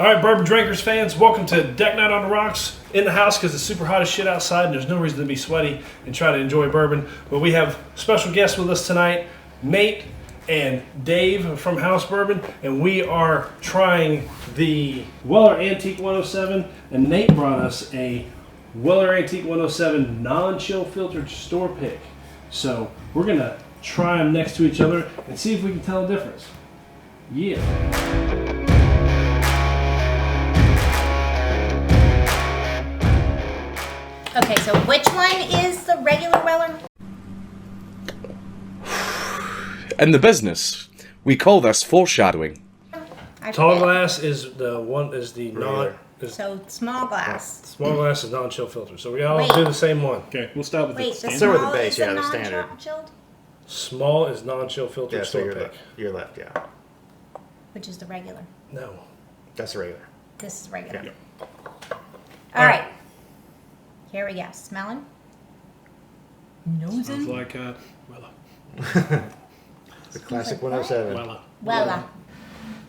All right, bourbon drinkers, fans, welcome to Deck Night on the Rocks. In the house because it's super hot as shit outside and there's no reason to be sweaty and try to enjoy bourbon. But we have special guests with us tonight, Nate and Dave from House Bourbon, and we are trying the Weller Antique 107, and Nate brought us a Weller Antique 107 non-chill filtered store pick. So we're going to try them next to each other and see if we can tell the difference. Yeah. Okay, so which one is the regular Weller? In the business, we call this foreshadowing. Tall glass is the non. So small glass. Small glass is non-chill filter. So we all do the same one. Okay, we'll start with the standard. small with the base, is yeah, the the standard. non-chilled, Small is non-chill filter Yeah, so store you're pick. left. You're left, yeah. which is the regular. No. That's regular. This is regular. Yeah. All right. Here we go. Smelling. Sounds Nosing. like Weller. The classic like 107. Wella.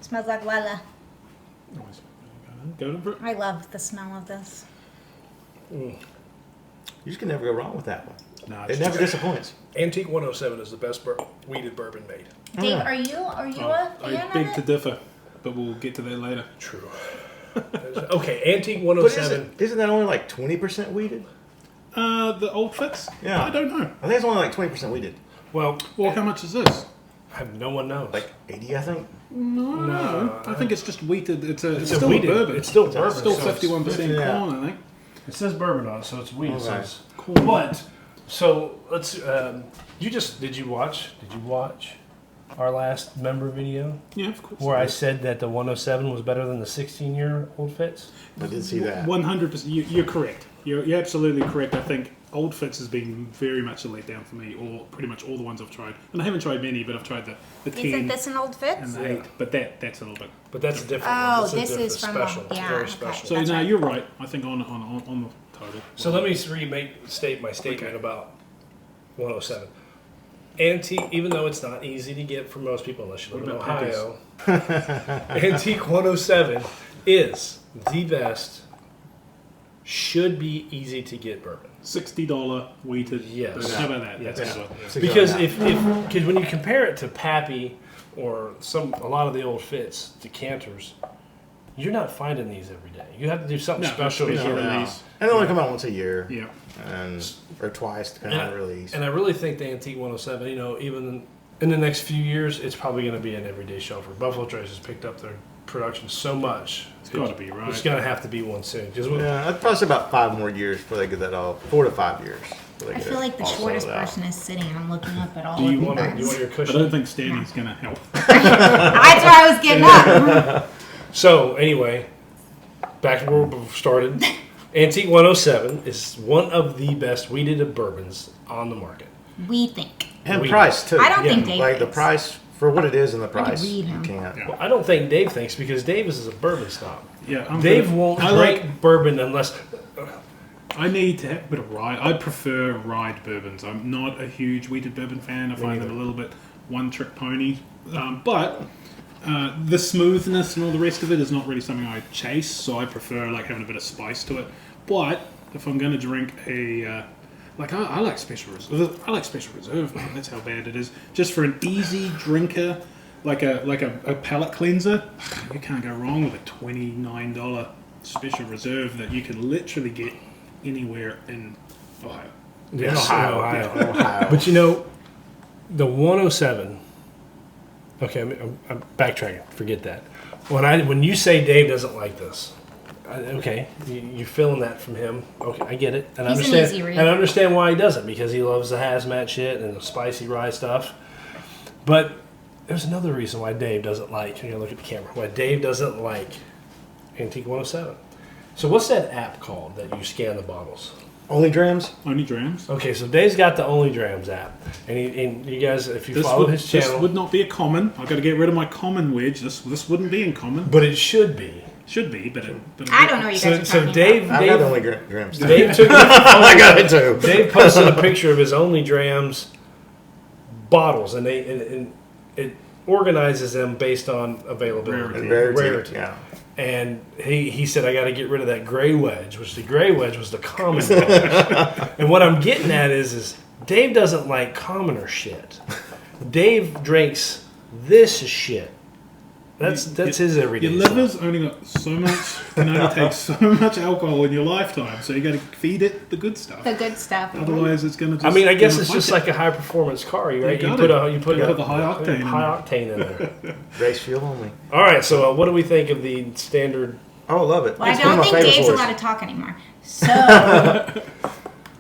Smells like Wella. Go for it. I love the smell of this. You just can never go wrong with that one. No, It never disappoints. Antique 107 is the best weeded bourbon made. Dave, are you a I fan beg of to it? differ, but we'll get to that later. True. Okay, Antique But 107. isn't that only like 20% weeded? The old fits? Yeah. I don't know. I think it's only like 20% weeded. Well, Well, how much is this? no one knows. Like 80, I think. No, I think it's just wheated. It's still weeded. bourbon. It's still bourbon. Still so it's- 51% yeah. corn, I think. It says bourbon on it, so it's weed. So Okay. it's cool. But so let's. Did you watch our last member video Yeah, of course. where I said that the 107 was better than the 16-year-old fits? I did see that. 100%. You're correct. You're absolutely correct. I think Old Fits has been very much a letdown for me, or pretty much all the ones I've tried. And I haven't tried many, but I've tried the 10 Isn't this an old and Fitz? the 8. But that's a little bit. But that's a different Oh, one. That's a this different is from special. a- It's yeah, very okay. special. So That's now right. you're right. I think on the total. So let me state my statement about 107. Antique, even though it's not easy to get for most people unless you live in What about Ohio, Antique 107 is the best, should be easy to get bourbon. $60 wheated. Yes. bourbon. How about that? Yes. That's a good one. Because because when you compare it to Pappy or a lot of the old Fits decanters, you're not finding these every day. You have to do something No, special to no. get Yeah. these. And they only come out once a year. Yeah. Or twice, depending on the release. And I really think the Antique 107, even in the next few years, it's probably going to be an everyday shelfer. Buffalo Trace has picked up their production so much. It's got to be right. It's going to have to be one soon. Yeah, I'd probably say about 5 more years before they get that all. 4 to 5 years. I feel like the shortest person is sitting, and I'm looking up at all Do of you you want your I cushion? don't think standing's going to help. That's where I was getting up. So anyway, back to where we started. Antique 107 is one of the best weeded bourbons on the market. We think. And We- price, too. I don't think Dave Like the thinks. price, for what it is and the could price, read you him. can't. Yeah. Well, I don't think Dave thinks because Dave is a bourbon snob. Yeah, Dave won't drink bourbon unless. I need to have a bit of rye. I prefer rye bourbons. I'm not a huge wheated bourbon fan. I find them a little bit one-trick pony. But the smoothness and all the rest of it is not really something I chase, so I prefer having a bit of spice to it. But if I'm going to drink I like Special Reserve. I like Special Reserve, man. That's how bad it is. Just for an easy drinker, like a palate cleanser, you can't go wrong with a $29 Special Reserve that you can literally get anywhere in Ohio. Yes, Ohio. Ohio. But the 107. Okay, I'm backtracking. Forget that. When you say Dave doesn't like this, okay, you're feeling that from him. Okay, I get it, and He's an understand. easy read. And I understand why he doesn't because he loves the hazmat shit and the spicy rye stuff. But there's another reason why Dave doesn't like. Look at the camera. Why Dave doesn't like Antique 107. So what's that app called that you scan the bottles? Only drams? Only drams. Okay, so Dave's got the Only Drams app, and you guys, if you follow his channel, This would not be a common. I've got to get rid of my common wedge. This wouldn't be in common. but it should be. Should be, but I don't know what you guys are So talking Dave, about. I've got only drams. too. Dave took. I got it too. Dave posted a picture of his Only Drams bottles, and it organizes them based on availability, And rarity. Yeah. And he said, I got to get rid of that gray wedge, which the gray wedge was the common wedge. And what I'm getting at is Dave doesn't like commoner shit. Dave drinks this shit. That's his everyday Your stuff. liver's only got so much, can only take so much alcohol in your lifetime, so you got to feed it the good stuff. The good stuff. Otherwise, it's going to just. I mean, I guess gonna it's fight just it. like a high performance car, right? You You got put the high octane in high there. octane in there. Race fuel only. All right, so what do we think of the standard? Oh, I love it. Well, I It's one don't of my think favorite Dave's fours. allowed to talk anymore. So,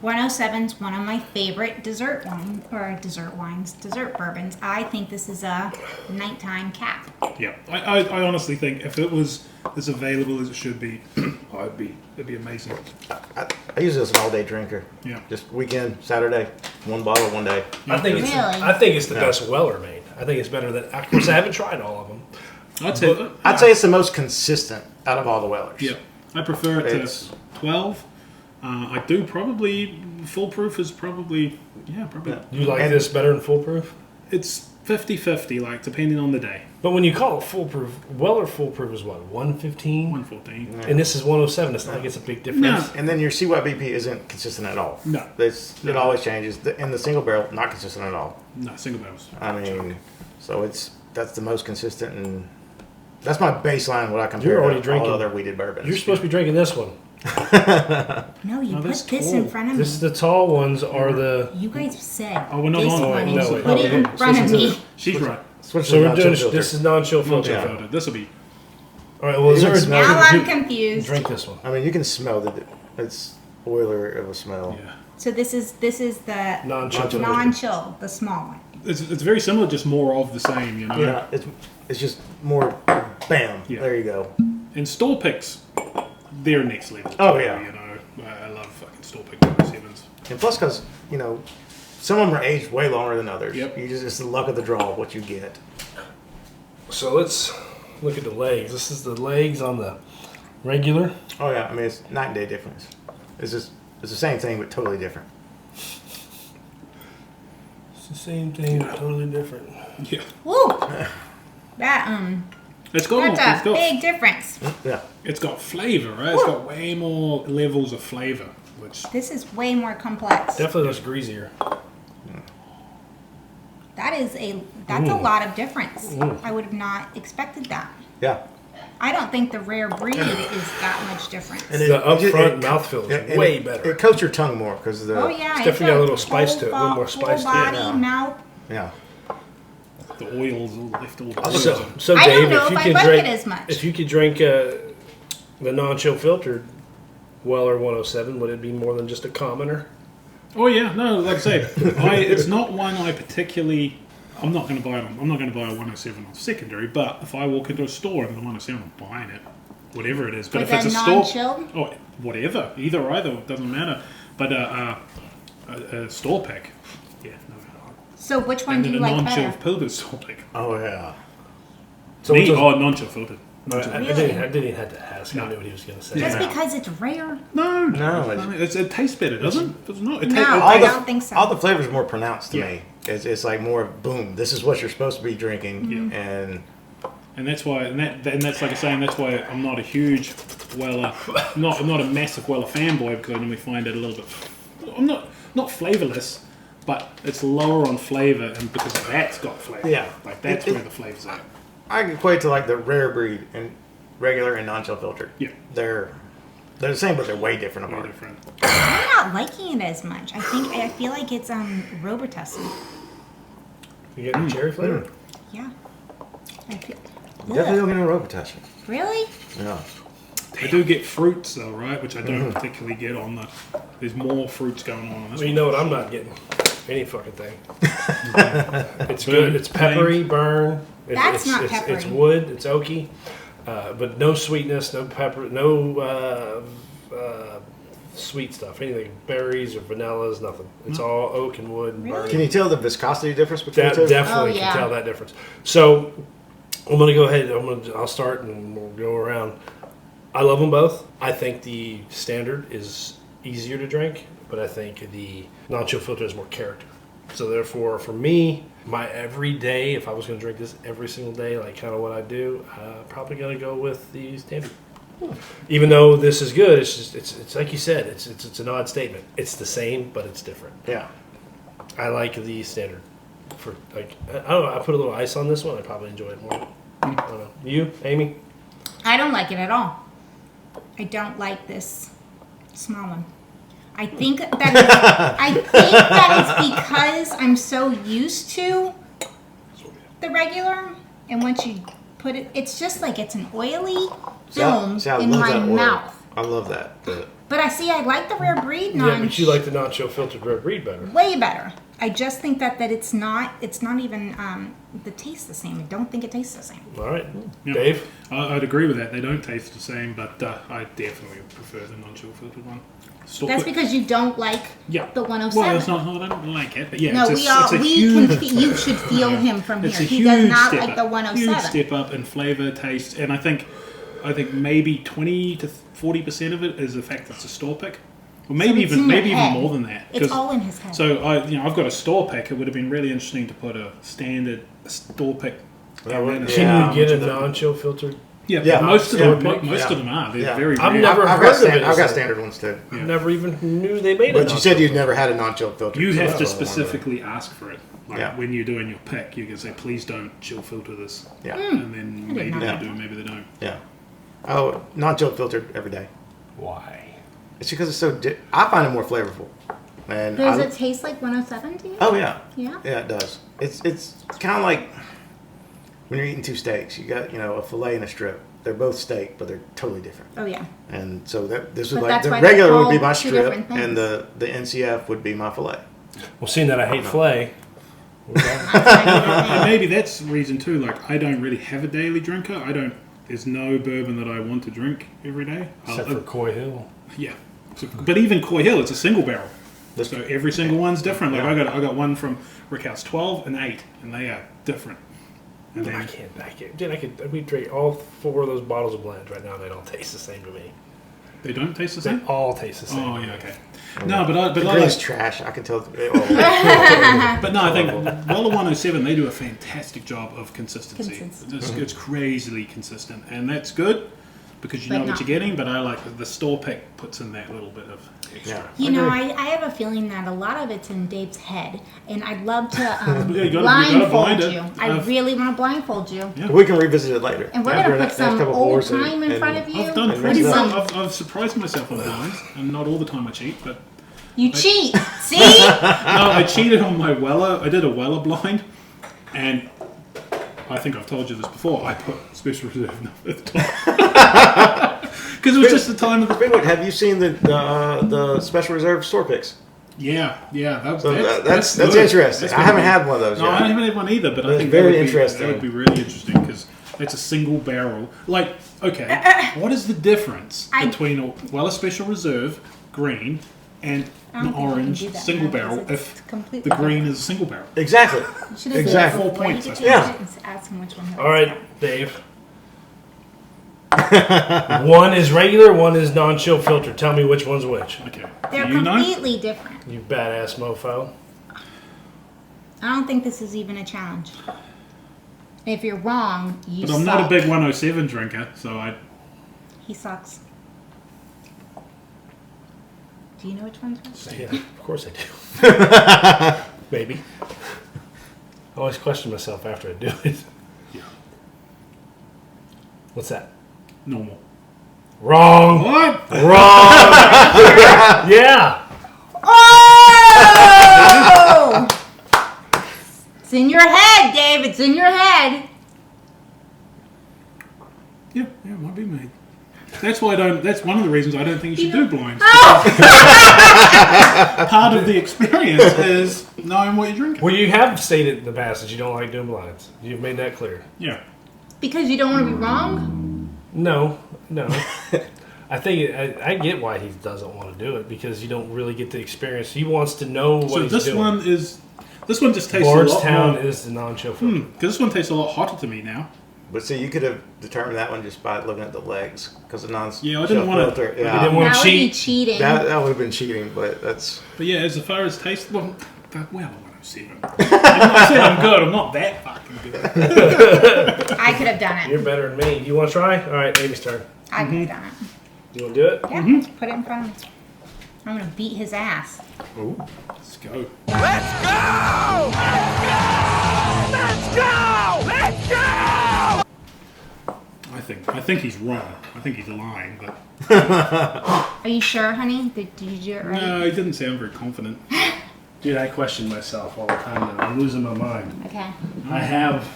107's one of my favorite dessert bourbons. I think this is a nighttime cap. Yeah, I honestly think if it was as available as it should be, it'd be amazing. I use this as an all-day drinker. Yeah. Just weekend, Saturday, one bottle, one day. I think Really? I think it's the Yeah. best Weller made. I think it's better than. Of course, I haven't tried all of them. I'd say it's the most consistent out of all the Wellers. Yeah, I prefer it It's- to 12. I do probably foolproof is probably probably. Yeah. You like And- this better than foolproof? It's 50-50, like depending on the day. But when you call it foolproof, Weller foolproof is what 115, 114. and this is 107. It's not like it's a big difference. No. And then your CYBP isn't consistent at all. No. It always changes. And the single barrel, not consistent at all. No, single barrels. I mean, so that's the most consistent, and that's my baseline. What I compare You're already to drinking- all other weeded bourbons. You're supposed to be drinking this one. No, you No, put that's this tall. in front of This is me. the tall ones are the. You guys said Oh, we're not this on- one, and no, you wait, put no, it in wait. front of Listen to me. She's right. Switch So to we're non-chill doing. filter. This is non-chill filter. Yeah. Filtered. This will be. All right. Well, is You there can smell Now it. I'm confused. Drink this one. I mean, you can smell that it's oiler of a smell. Yeah. So this is the Non-chill. non-chill, the small one. It's very similar, just more of the same, you know. Yeah, it's just more. Bam. Yeah. There you go. And store picks, they're next level. Oh, too, yeah. You know, I love fucking store pick number 7s. And plus, because some of them are aged way longer than others. Yep. It's the luck of the draw of what you get. So let's look at the legs. This is the legs on the regular. Oh yeah, I mean it's night and day difference. It's the same thing but totally different. It's the same thing, but totally different. Yeah. Woo! That It's got that's more, a big difference. Yeah. it's got flavor, right? It's got way more levels of flavor, which This is way more complex. Definitely looks greasier. That's a lot of difference. I would have not expected that. Yeah. I don't think the rare breed is that much difference. And The upfront mouthfeel is and way better. It coats your tongue more because the Oh yeah, It's definitely got a little spice to it, a little more spice to it. Body, Yeah. mouth. yeah. the oils all left all the So I Dave, don't know if you if I could like drink, it as much. if you could drink the non-chill filtered Weller 107, would it be more than just a commoner? Oh yeah, no, like I say, it's not one I particularly. I'm not going to buy it. I'm not going to buy a 107 on secondary. But if I walk into a store and the 107, I'm buying it, whatever it is. But With if it's a a store, non-chilled? oh, whatever, either it doesn't matter. But a store pick, yeah, no. So which one And do then you a like non-chill better? filtered store pick. Oh yeah. So Me, which one- non-chill filtered. I Really? didn't even have to ask. I No. knew what he was going to say. Just Yeah. because it's rare? No, No, it tastes better, doesn't it? It's not. It No. ta- I All the- don't think so. All the flavors are more pronounced to Yeah. me. It's like more boom. This is what you're supposed to be drinking, Yeah. and And that's why, and that's like I say, and that's why I'm not a huge Weller, I'm not a massive Weller fanboy because I normally find it a little bit. I'm not flavorless, but it's lower on flavor, and because that's got flavor. Yeah. like that's It- where the flavor's at. I equate to like the rare breed and regular and non-chill filtered. Yeah, They're the same, but they're way different very apart. different. I'm not liking it as much. I feel like it's Robitussin. You get the cherry flavor? Yeah. I feel. Definitely Ugh. don't get no Robitussin. Really? Yeah. I do get fruits though, right? Which I don't particularly get on the. There's more fruits going on this Well, you one. know what I'm not getting? Any fucking thing. It's good. It's peppery, burn. That's not It's peppery. wood. It's oaky, but no sweetness, no pepper, no sweet stuff. Anything berries or vanillas, nothing. It's all oak and wood and burn. Can you tell the viscosity difference between the two? Definitely Oh, yeah. can tell that difference. So I'm gonna go ahead. I'll start and we'll go around. I love them both. I think the standard is easier to drink, but I think the non-chill filter has more character. So therefore, for me, my everyday, if I was going to drink this every single day, like kind of what I do, probably going to go with the standard. Even though this is good, it's just it's like you said, it's an odd statement. It's the same, but it's different. Yeah. I like the standard. For like, I don't know. I put a little ice on this one. I probably enjoy it more. I don't know. You, Amy? I don't like it at all. I don't like this small one. I think that it's because I'm so used to the regular, and once you put it, it's just like it's an oily film in my mouth. I love that. But I like the rare breed Yeah, but you like the non-chill filtered rare breed better. way better. I just think that it's not even the taste the same. I don't think it tastes the same. All right, Yeah. Dave. I'd agree with that. They don't taste the same, but I definitely prefer the non-chill filtered one. That's because you don't like Yeah. the 107. Well, it's not. I don't like it, but yeah. No, it's a we huge, can. You should feel him from It's here. a He huge does not step like up. the 107. Huge step up in flavor, taste, and I think maybe 20 to 40% of it is the fact that it's a store pick, or maybe So it's in your even head. more than that. It's 'Cause- all in his head. So I've got a store pick. It would have been really interesting to put a standard store pick. That would- and then a Yeah. Can you get a to the- non-chill filtered? Yeah, Yeah. most of Yeah. them. Most Yeah. of them are. They're Yeah. very I've rare. never I've heard got of it. I've got standard ones too. Yeah. Never even knew they made it. But you said you'd never had a non-chill filter. You so have that's to what I wanted. specifically ask for it. Like Yeah. when you're doing your pick, you can say, "Please don't chill filter this," Yeah. and then I didn't maybe know they that. do, maybe they don't. Yeah. Oh, non-chill filtered every day. Why? It's because it's so. I find it more flavorful. And Does it taste like 107 to you? Oh yeah. Yeah. Yeah, it does. It's kind of like when you're eating two steaks. You got a fillet and a strip. They're both steak, but they're totally different. Oh yeah. And so this was But like that's the why they're regular would be called my two strip, different things. and the NCF would be my fillet. Well, seeing that I hate filet, And maybe that's the reason too. Like I don't really have a daily drinker. There's no bourbon that I want to drink every day. except for Coy Hill. Yeah. But even Coy Hill, it's a single barrel. This- So every single one's different. Like Yeah. I got one from Rickhouse 12 and 8, and they are different. And I then, can't. Dude, we drink all 4 of those bottles of blends right now, and they don't taste the same to me. they don't taste the They same. all taste the same. Oh yeah, okay. No, but I Green's like, trash. I can tell. but no, I think Weller 107 they do a fantastic job of consistency. It's crazily consistent, and that's good because you But know what not- you're getting. But I like the store pick puts in that little bit of extra. Yeah. I have a feeling that a lot of it's in Dave's head, and I'd love to Yeah, you gotta blindfold blind it. you. I really want to blindfold you. Yeah. We can revisit it later. And we're After going to the put next some couple old pours time in front of you. I've done And pretty mix it well. up. I've surprised myself on blinds, and not all the time I cheat, but You cheat. See? no, I cheated on my Weller. I did a Weller blind, and I think I've told you this before. I put special reserve at the top because it was just the time of the. Wait, have you seen the special reserve store picks? Yeah, So that's good. interesting. That's I haven't good. had one of those No, yet. I haven't had one either, but I That's think very that would interesting. That would be really interesting because it's a single barrel. Like, okay, what is the difference between a Weller Special Reserve green and I don't an think you can orange do that single now barrel because it's if completely the green different. is a single barrel? Exactly. You should have Exactly. said 4 points, You I change suppose. it and ask him which one. he All likes right, Dave. One is regular, one is non-chill filter. Tell me which one's which. Okay, They're do you know? completely different. You badass mofo. I don't think this is even a challenge. If you're wrong, you But I'm suck. not a big 107 drinker, so I. He sucks. Do you know which one's which? Yeah, of course I do. Maybe. I always question myself after I do it. Yeah. What's that? Normal. Wrong. What? Wrong. Yeah. Oh! It's in your head, Dave. It's in your head. Yeah, it might be me. That's why I don't. That's one of the reasons I don't think you should do blinds. Part of the experience is knowing what you're drinking. Well, you have stated in the past that you don't like doing blinds. You've made that clear. Yeah. Because you don't want to be wrong? No. I think I get why he doesn't want to do it because you don't really get the experience. He wants to know what So he's this doing. one is. This one just tastes a lot Bardstown more. is the non-chill filter. Because this one tastes a lot hotter to me now. But see, you could have determined that one just by looking at the legs because the non. Yeah, I didn't wanna- filter. You Yeah, didn't want That to would be cheat. cheating. that would have been cheating, but that's But yeah, as far as taste, well, 7. I said I'm good. I'm not that fucking good. I could have done it. You're better than me. You want to try? All right, Amy's turn. I could have done it. You want to do it? Yeah, put it in front of me. I'm gonna beat his ass. Ooh. Let's go. Let's go! Let's go! Let's go! I think he's wrong. I think he's lying, but Are you sure, honey? Did you do it right? no, he didn't sound very confident. Dude, I question myself all the time now. I'm losing my mind. Okay. I have.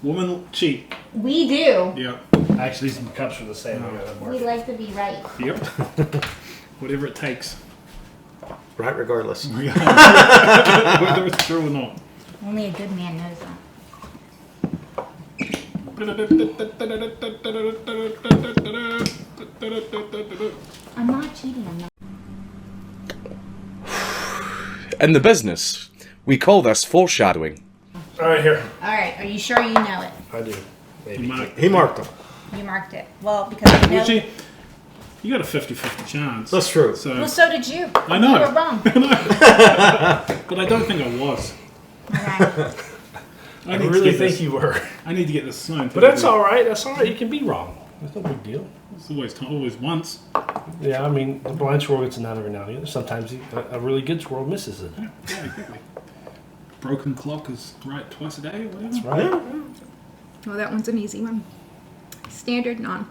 Woman cheat. We do. Yep. Actually, these cups are the same. I got them We marked. like to be right. Yep. Whatever it takes. Right, regardless. Whether it's true or not. Only a good man knows that. I'm not cheating. I'm not. In the business, we call this foreshadowing. All right, here. All right. Are you sure you know it? I do. Maybe. He marked them. You marked it. Well, because I know. Luigi, you got a 50-50 chance. That's true. So, Well, so did you. I know. You were wrong. but I don't think I was. Okay. I really think you were. I need to get this signed. But that's all right. That's all right. You can be wrong. That's no big deal. It's always once. Yeah, I mean, the blind squirrel gets a nut every now and again. Sometimes a really good squirrel misses it. Yeah, exactly. Broken clock is right twice a day or whatever. That's right. Well, that one's an easy one. Standard non.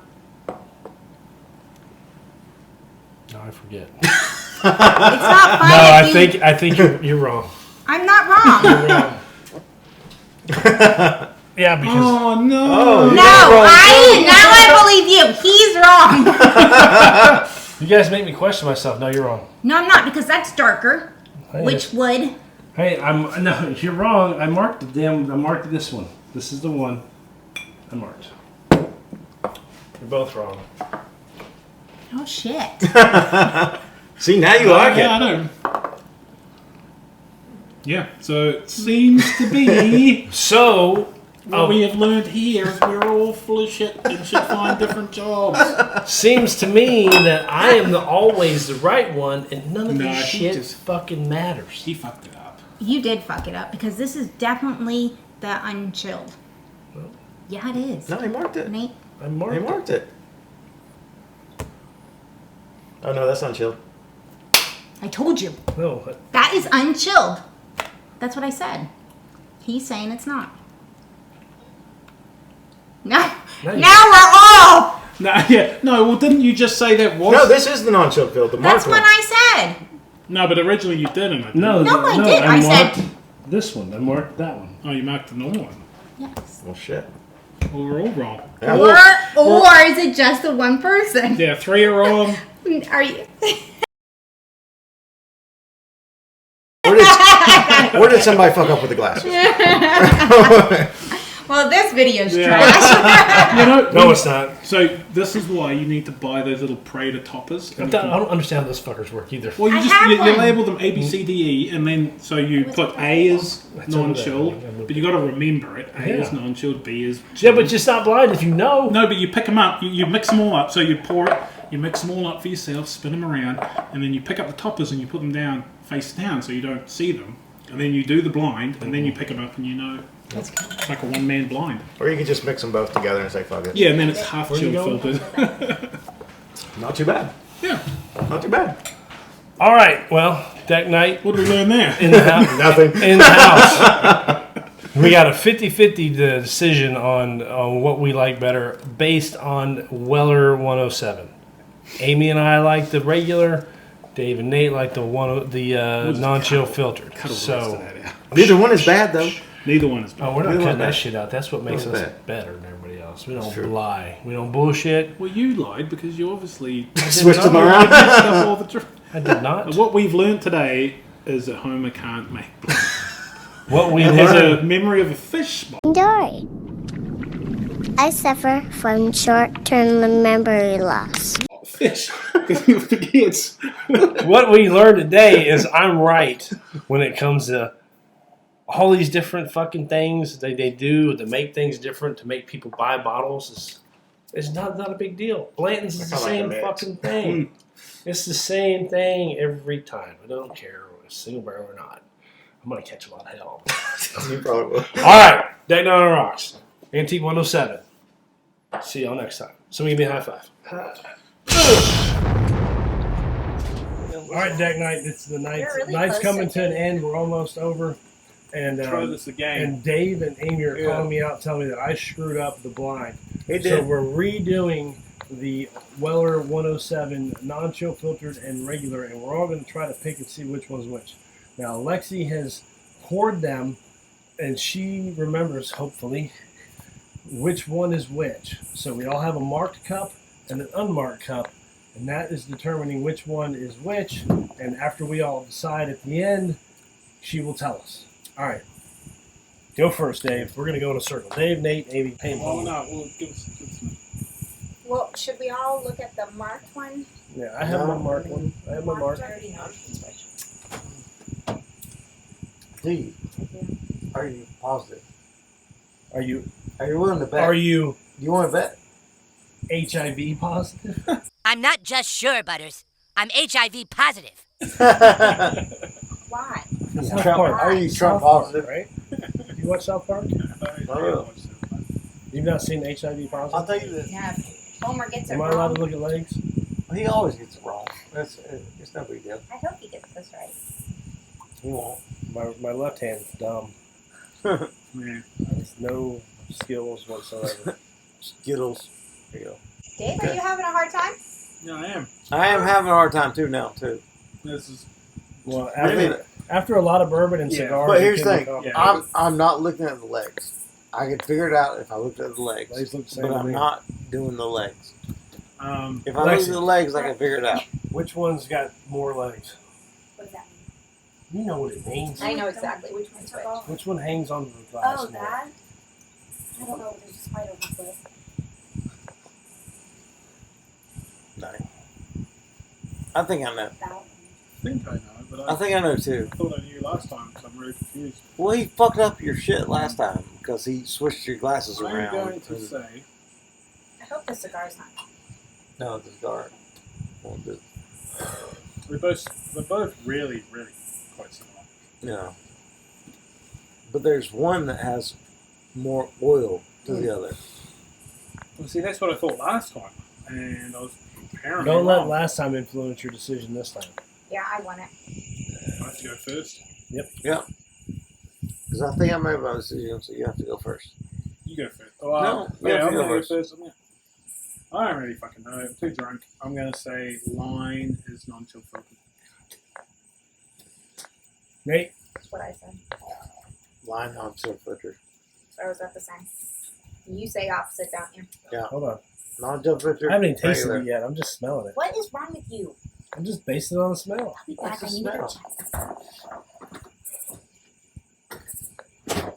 No, I forget. It's not fun. No, if you- I think you're wrong. I'm not wrong. You're wrong. Yeah, because Oh no! Oh, No, I believe you. He's wrong. you guys make me question myself. No, you're wrong. No, I'm not because that's darker. Hey, Which would? Hey, no, you're wrong. I marked this one. This is the one I marked. You're both wrong. Oh shit. See, now you like Yeah, I it. know. Yeah, so it seems to be So, what we have learned here is we're all full of shit and should find different jobs. seems to me that I am always the right one, and none of No, this he shit just- fucking matters. He fucked it up. You did fuck it up because this is definitely the unchilled. Yeah, it is. No, he marked it. Nate. I marked He it. marked it. Oh, no, that's unchilled. I told you. No, That is unchilled. That's what I said. He's saying it's not. No. No, you- Now we're all. No, yeah, no. Well, didn't you just say that was? No, this is the non-chilled field. The That's marked what one. I said. No, but originally you didn't. I think. no, No, I did. I marked said- this one. I marked that one. Oh, you marked the normal one. Yes. Well, shit. Well, we're all wrong. Yeah. Or is it just the one person? Yeah, 3 are wrong. Are you? Where did somebody fuck up with the glasses? Well, this video's Yeah. trash. You know. No, it's not. So this is why you need to buy those little Praetor toppers. I don't understand how those fuckers work either. Well, you I just have you one. label them A, B, C, D, E, and then so you put A as That's over non-chilled, there. but you got to remember it. A is Yeah. non-chilled, B is Yeah, but you're not blind if you know. no. But you pick them up. You mix them all up. So you pour it. You mix them all up for yourself. Spin them around, and then you pick up the toppers and you put them down face down so you don't see them. And then you do the blind, and then you pick them up and you know. That's good. It's like a one-man blind. Or you can just mix them both together and say fuck it. Yeah, and then it's half Where you chilled going? filtered. Not too bad. Yeah. Not too bad. All right, well, deck night What did we learn there? in the house. Nothing. In the house. We got a 50-50 decision on what we like better based on Weller 107. Amy and I like the regular. Dave and Nate like the non-chill filtered. Cut all the rest So, of that out. Neither one is bad, though. Neither one is bad. oh, we're not Neither cutting one that bad. shit out. That's what makes Neither us bad. better than everybody else. We don't true. lie. We don't bullshit. Well, you lied because you obviously Switched them not. around. mixed up all the I did not. What we've learned today is that Homer can't make blood. What we There's learned. a memory of a fish. Dory. I suffer from short-term memory loss. Fish. Because he forgets. What we learned today is I'm right when it comes to all these different fucking things they do to make things different, to make people buy bottles. It's not a big deal. Blanton's is the I like same the mix. fucking thing. It's the same thing every time. I don't care if it's single barrel or not. I'm going to catch a lot of hell. You probably will. All right. Deck Night on the Rocks. Antique 107. See y'all next time. Somebody give me a high five. All right, Deck Night. It's the night's Really coming to an end. We're almost over. And Try this again. And Dave and Amy are calling me out, telling me that I screwed up the blind. He did. So we're redoing the Weller 107 non-chill filtered and regular, and we're all going to try to pick and see which one's which. Now, Lexi has poured them, and she remembers, hopefully, which one is which. So we all have a marked cup and an unmarked cup, and that is determining which one is which. And after we all decide at the end, she will tell us. All right. Go first, Dave. We're going to go in a circle. Dave, Nate, Amy, Payne. Oh, no. Well, give us Well, should we all look at the marked one? Yeah, I have my marked one. I have my marked. Steve, are you positive? Are you willing to bet? you You want to bet? HIV positive? I'm not just sure, Butters. I'm HIV positive. Why? South Trump, Park. are you Trump South Park, positive? right? You watch South Park? Oh. You've not seen HIV positive? I'll tell you this. Yeah, Homer gets it Am I allowed wrong. to look at legs? He always gets it wrong. It's no big deal. I hope he gets this right. He won't. My left hand's dumb. Man. There's no skills whatsoever. Skittles. There you go. Dave, are you having a hard time? Yeah, I am. I am having a hard time too now too. This is. Well, Really? after a lot of bourbon and Yeah, cigars, But it here's the can thing. become- Yeah. I'm not looking at the legs. I could figure it out if I looked at the legs. Legs look the same But to I'm me. not doing the legs. If I Lexi. look at the legs, I can figure it out. Which one's got more legs? What does that mean? You know what it means. I know exactly which one's which. Which one hangs on the glass? Oh, more? that? I don't know. There's a spider on the No. I think I know. that one. I think I know, but I think I know too. I thought I knew last time, so I'm really confused. Well, he fucked up your shit last time because he switched your glasses I'm around. going to say. I hope the cigar's not. No, the cigar. Won't do. We're both really, really quite similar. No. But there's one that has more oil to the other. Well, see, that's what I thought last time, and I was apparently Don't let wrong. last time influence your decision this time. Yeah, I want it. I have to go first. Because I think I made my decision, so you have to go first. You go first. Oh, No, you yeah, have I'm to go gonna go first. first. I don't really fucking know. I'm too drunk. I'm gonna say line is non-chill filtered. Nate, That's what I said. Line on chill filter. So I was at the same. You say opposite, don't you? hold on. Non chill filter. I haven't even tasted it yet. I'm just smelling it. What is wrong with you? I'm just basing it on the smell. I'll be back. What's the I need to go smell? check.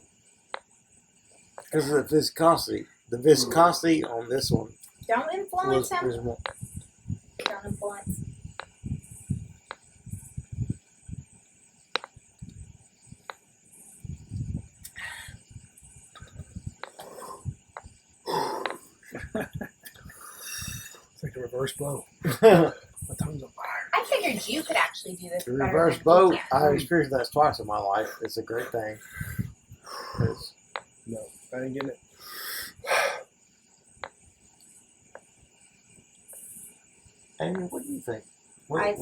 Because of the viscosity. The viscosity on this one Don't influence him. was more. Don't influence. It's like a reverse blow. My tongue's on fire. I figured you could actually do this. The better reverse than boat, he can. I've experienced that twice in my life. It's a great thing. It's, No, I didn't get it. Amy, what do you think? The line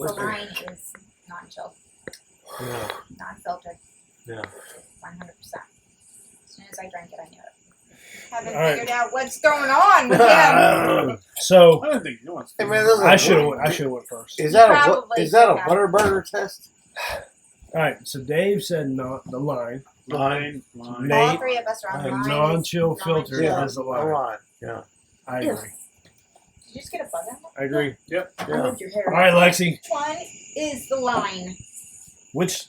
is non-chill, Yeah. non-filtered, Yeah. 100%. As soon as I drank it, I knew it. Haven't All right. figured out what's going on with him. So I don't think no one's. Hey, man, those are- I should have went first. Is that Probably is that a should have. Butterburger test? All right. So Dave said not the line. line. All Nate, three of us are on the and line. non-chill filter Yeah. is the A line. line. Yeah. I Ew. agree. Did you just get a bug on that? I agree. Yep. I Yeah. moved your hair. All right, Lexi. Which one is the line? Which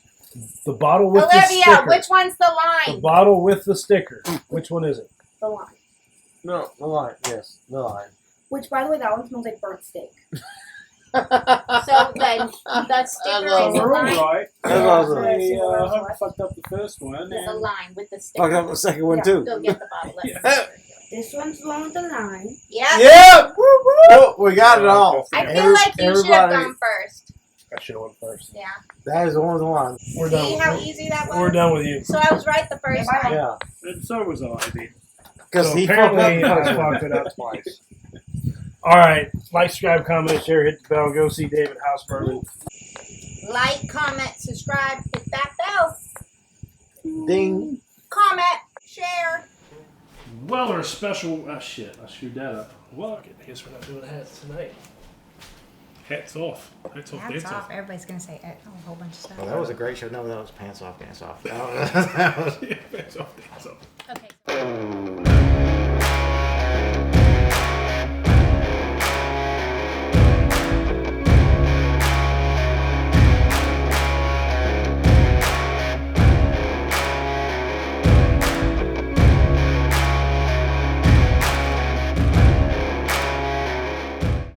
the bottle with the Olivia, sticker? which one's the The line? bottle with the sticker. Which one is it? The line. No, the line. Yes, the line. Which, by the way, that one smells like burnt steak. So then that sticker is a We're all line. right. That's awesome. I haven't fucked up the first one. There's a And line with the sticker. Fuck up the second one Yeah. too. Go get the bottle. Let me Yeah. measure it. This one's the one with the line. Yeah. Yep. Oh, we got it all. I feel like you should have Everybody- gone first. I should have went first. Yeah. That is the only one. We're done. See with how you. easy that was? We're done with you. So I was right the first time. Yeah. And so was I, baby. Because So he apparently I fucked fucked it up twice. All right, like, subscribe, comment, share, hit the bell, go see David House Bourbon. Like, comment, subscribe, hit that bell. Ding. Comment, share. Well, our special. Shit, I screwed that up. Well, I guess we're not doing hats tonight. Hats off. Hats off. Hats Hats off. off. Everybody's gonna say a whole bunch of stuff. Well, that was a great show. No, that was pants off, pants off. That was, Yeah, hats off. Hats off.